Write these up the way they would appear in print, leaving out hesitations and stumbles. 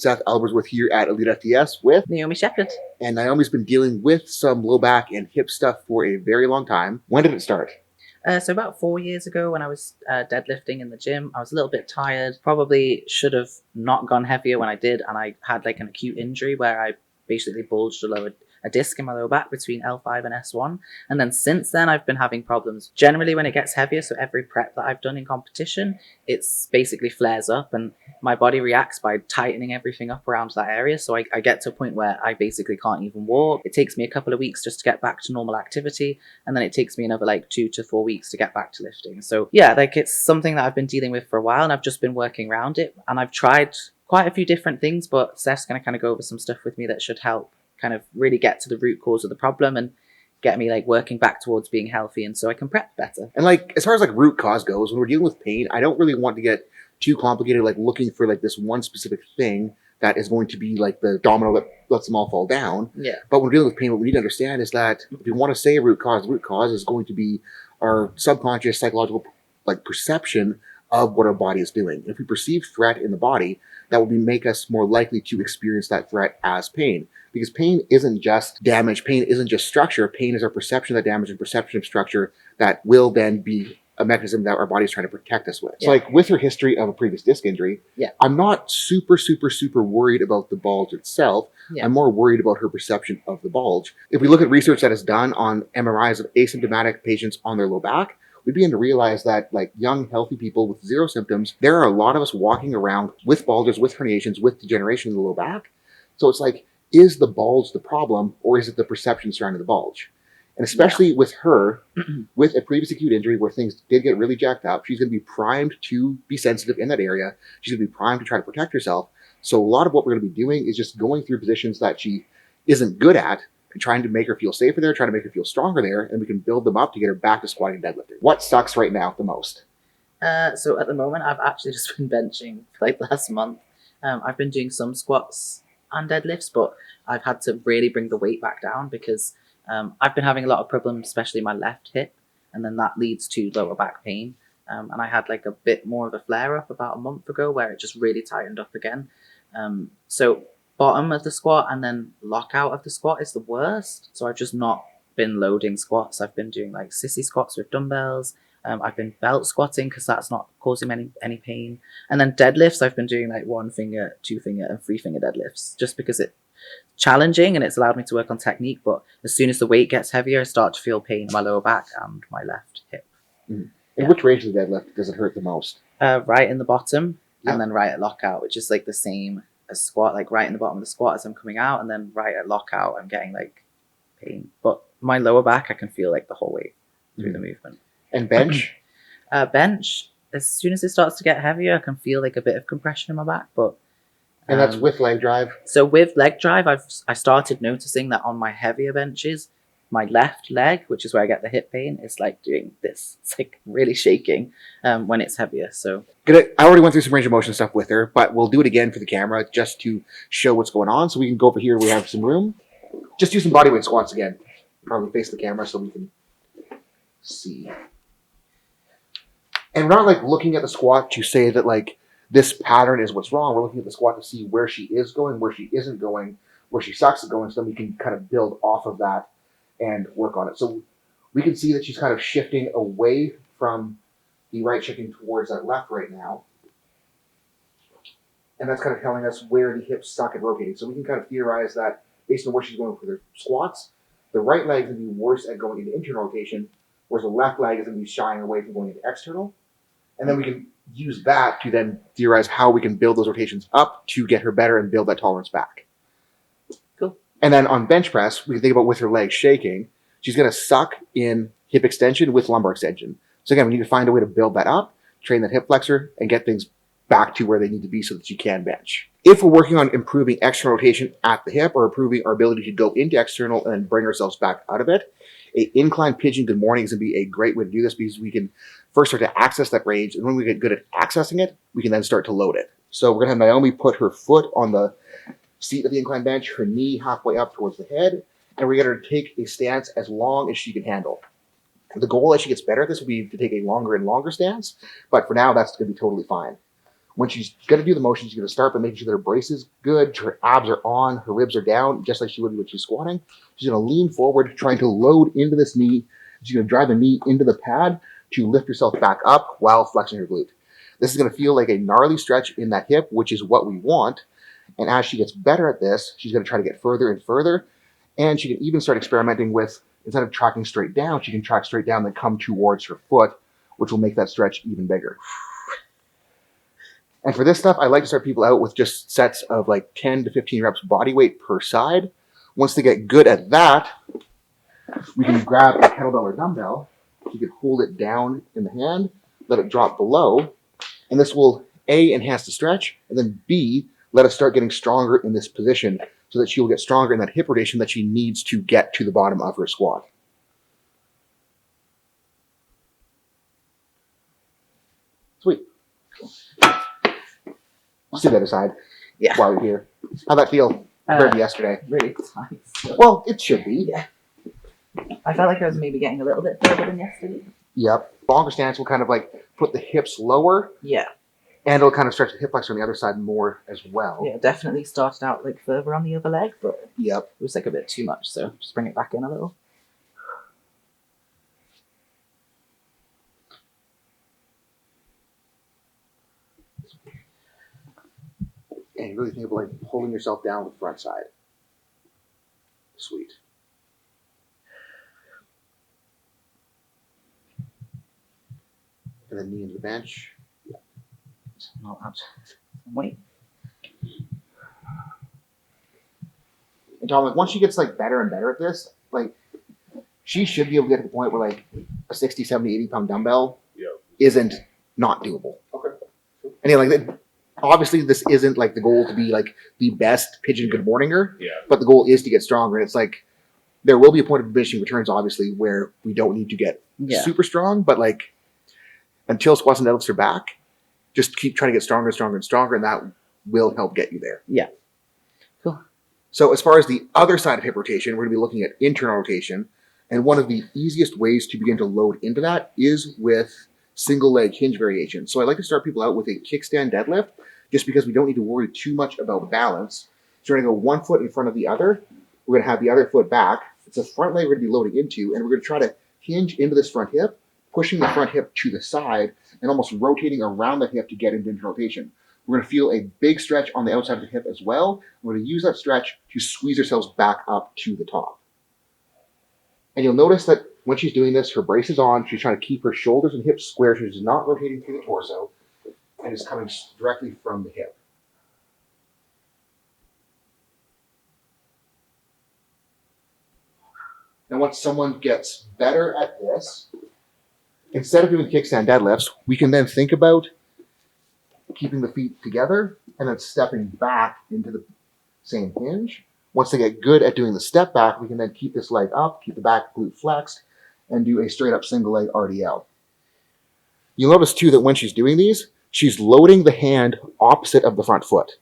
Seth Albersworth here at elitefts with Naomi Shepherd. and Naomi's been dealing with some low back and hip stuff for a very long time. When did it start? So about 4 years ago when I was deadlifting in the gym, I was a little bit tired. Probably should have not gone heavier when I did, and I had like an acute injury where I basically bulged a disc in my lower back between L5 and S1. And then since then, I've been having problems generally when it gets heavier. So every prep that I've done in competition, it's basically flares up and my body reacts by tightening everything up around that area. So I get to a point where I basically can't even walk. It takes me a couple of weeks just to get back to normal activity. And then it takes me another like 2 to 4 weeks to get back to lifting. So yeah, like it's something that I've been dealing with for a while and I've just been working around it. And I've tried quite a few different things, but Seth's going to kind of go over some stuff with me that should help kind of really get to the root cause of the problem and get me like working back towards being healthy and so I can prep better. And like as far as like root cause goes, when we're dealing with pain, I don't really want to get too complicated, like looking for like this one specific thing that is going to be like the domino that lets them all fall down. Yeah. But when we're dealing with pain, what we need to understand is that if we want to say a root cause, the root cause is going to be our subconscious psychological like perception of what our body is doing. If we perceive threat in the body, that will make us more likely to experience that threat as pain. Because pain isn't just damage, pain isn't just structure, pain is our perception of that damage and perception of structure that will then be a mechanism that our body is trying to protect us with. Yeah. So like with her history of a previous disc injury, yeah, I'm not super worried about the bulge itself. Yeah. I'm more worried about her perception of the bulge. If we look at research that is done on MRIs of asymptomatic patients on their low back, we begin to realize that like young, healthy people with zero symptoms, there are a lot of us walking around with bulges, with herniations, with degeneration in the low back. So it's like, is the bulge the problem or is it the perception surrounding the bulge? And especially with her, with a previous acute injury where things did get really jacked up, she's going to be primed to be sensitive in that area. She's going to be primed to try to protect herself. So a lot of what we're going to be doing is just going through positions that she isn't good at and trying to make her feel safer there, trying to make her feel stronger there, and we can build them up to get her back to squatting and deadlifting. What sucks right now the most? So at the moment, I've actually just been benching for like last month. I've been doing some squats and deadlifts, but I've had to really bring the weight back down because I've been having a lot of problems, especially my left hip, and then that leads to lower back pain. And I had like a bit more of a flare up about a month ago where it just really tightened up again. So bottom of the squat and then lockout of the squat is the worst. So I've just not been loading squats. I've been doing like sissy squats with dumbbells. I've been belt squatting because that's not causing any pain. And then deadlifts, I've been doing like 1 finger, 2 finger, and 3 finger deadlifts just because it's challenging and it's allowed me to work on technique. But as soon as the weight gets heavier, I start to feel pain in my lower back and my left hip. Mm-hmm. In which range of the deadlift does it hurt the most? Right in the bottom, and then right at lockout, which is like the same as squat, like right in the bottom of the squat as I'm coming out, and then right at lockout, I'm getting like pain. But my lower back, I can feel like the whole way through the movement. And bench? Bench, as soon as it starts to get heavier, I can feel like a bit of compression in my back. But and that's with leg drive? So with leg drive, I started noticing that on my heavier benches, my left leg, which is where I get the hip pain, is like doing this. It's like really shaking when it's heavier. So I already went through some range of motion stuff with her, but we'll do it again for the camera just to show what's going on. So we can go over here. We have some room. Just do some bodyweight squats again. Probably face the camera so we can see. And we're not like looking at the squat to say that like this pattern is what's wrong. We're looking at the squat to see where she is going, where she isn't going, where she sucks at going, so then we can kind of build off of that and work on it. So we can see that she's kind of shifting away from the right, shifting towards that left right now. And that's kind of telling us where the hips suck at rotating. So we can kind of theorize that based on where she's going for the squats, the right leg is going to be worse at going into internal rotation, whereas the left leg is going to be shying away from going into external. And then we can use that to then theorize how we can build those rotations up to get her better and build that tolerance back. Cool. And then on bench press, we can think about with her legs shaking, she's going to suck in hip extension with lumbar extension. So again, we need to find a way to build that up, train that hip flexor, and get things back to where they need to be so that you can bench. If we're working on improving external rotation at the hip or improving our ability to go into external and then bring ourselves back out of it, an incline pigeon good morning is going to be a great way to do this because we can first start to access that range. And when we get good at accessing it, we can then start to load it. So we're going to have Naomi put her foot on the seat of the incline bench, her knee halfway up towards the head, and we're going to get her to take a stance as long as she can handle. The goal as she gets better at this will be to take a longer and longer stance, but for now, that's going to be totally fine. When she's going to do the motion, she's going to start by making sure that her brace is good, her abs are on, her ribs are down, just like she would when she's squatting. She's going to lean forward, trying to load into this knee. She's going to drive the knee into the pad to lift herself back up while flexing her glute. This is going to feel like a gnarly stretch in that hip, which is what we want. And as she gets better at this, she's going to try to get further and further. And she can even start experimenting with, instead of tracking straight down, she can track straight down and come towards her foot, which will make that stretch even bigger. And for this stuff, I like to start people out with just sets of like 10 to 15 reps body weight per side. Once they get good at that, we can grab a kettlebell or dumbbell. You can hold it down in the hand, let it drop below, and this will A, enhance the stretch, and then B, let us start getting stronger in this position so that she will get stronger in that hip rotation that she needs to get to the bottom of her squat. Sweet. Let's do the other side while we're here. How'd that feel compared to yesterday? Really tight. Well, it should be. Yeah. I felt like I was maybe getting a little bit further than yesterday. Yep. Longer stance will kind of like put the hips lower. Yeah. And it'll kind of stretch the hip flexor on the other side more as well. Yeah, definitely started out like further on the other leg, but yep, it was like a bit too much, so just bring it back in a little. And you really think of like holding yourself down with the front side. Sweet. And then knee into the bench. Not that. Wait. And Tom, like once she gets like better and better at this, like she should be able to get to the point where like a 60, 70, 80 pound dumbbell isn't not doable. Okay. And like obviously this isn't like the goal to be like the best pigeon good morninger, but the goal is to get stronger. And it's like there will be a point of diminishing returns, obviously, where we don't need to get super strong, but like until squats and deadlifts are back, just keep trying to get stronger and stronger and stronger, and that will help get you there. Yeah. Cool. So as far as the other side of hip rotation, we're going to be looking at internal rotation. And one of the easiest ways to begin to load into that is with single leg hinge variation. So I like to start people out with a kickstand deadlift, just because we don't need to worry too much about balance. So we're going to go one foot in front of the other. We're going to have the other foot back. It's the front leg we're going to be loading into, and we're going to try to hinge into this front hip, pushing the front hip to the side and almost rotating around the hip to get into internal rotation. We're going to feel a big stretch on the outside of the hip as well. We're going to use that stretch to squeeze ourselves back up to the top. And you'll notice that when she's doing this, her brace is on. She's trying to keep her shoulders and hips square. She's not rotating through the torso and is coming directly from the hip. And once someone gets better at this, instead of doing kickstand deadlifts, we can then think about keeping the feet together and then stepping back into the same hinge. Once they get good at doing the step back, we can then keep this leg up, keep the back glute flexed, and do a straight up single leg RDL. You'll notice too that when she's doing these, she's loading the hand opposite of the front foot.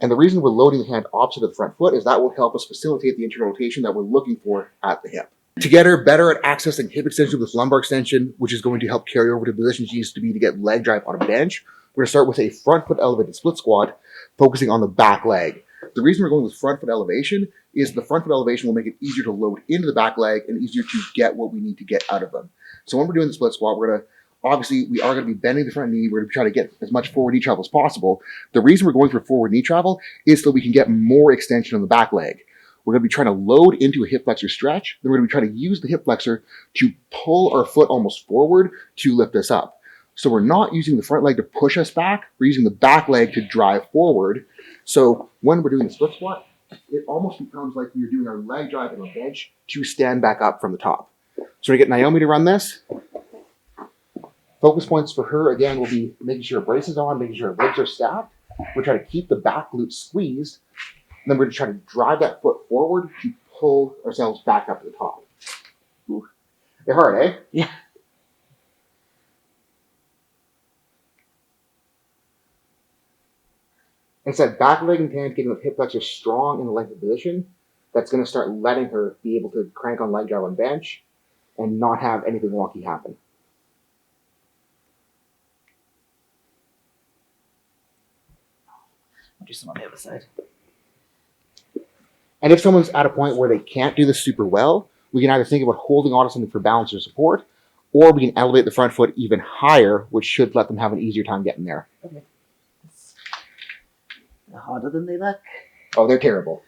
And the reason we're loading the hand opposite of the front foot is that will help us facilitate the internal rotation that we're looking for at the hip. To get her better at accessing hip extension with lumbar extension, which is going to help carry over to the position she used to be to get leg drive on a bench, we're going to start with a front foot elevated split squat, focusing on the back leg. The reason we're going with front foot elevation is the front foot elevation will make it easier to load into the back leg and easier to get what we need to get out of them. So when we're doing the split squat, we are going to be bending the front knee. We're going to try to get as much forward knee travel as possible. The reason we're going for forward knee travel is so we can get more extension on the back leg. We're going to be trying to load into a hip flexor stretch. Then we're going to be trying to use the hip flexor to pull our foot almost forward to lift us up. So we're not using the front leg to push us back. We're using the back leg to drive forward. So when we're doing the split squat, it almost becomes like we're doing our leg drive in a bench to stand back up from the top. So we get Naomi to run this. Focus points for her, again, will be making sure her brace is on, making sure her legs are stacked. We're trying to keep the back glute squeezed. And then we're going to try to drive that foot forward to pull ourselves back up to the top. Ooh. They're hard, eh? Yeah. It's that back leg and hand getting the hip flexor strong in the length of position that's going to start letting her be able to crank on leg drive on bench and not have anything wonky happen. do some on the other side. And if someone's at a point where they can't do this super well, we can either think about holding onto something for balance or support, or we can elevate the front foot even higher, which should let them have an easier time getting there. Okay. They're harder than they look. Oh, they're terrible.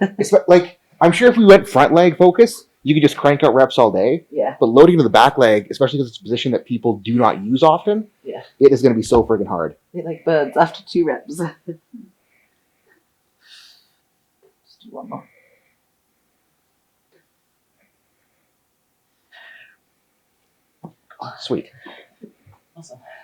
It's like, I'm sure if we went front leg focus, you could just crank out reps all day. Yeah. But loading into the back leg, especially because it's a position that people do not use often, Yeah. it is going to be so friggin' hard. They're like birds after 2 reps. Just do one more. Sweet. Awesome.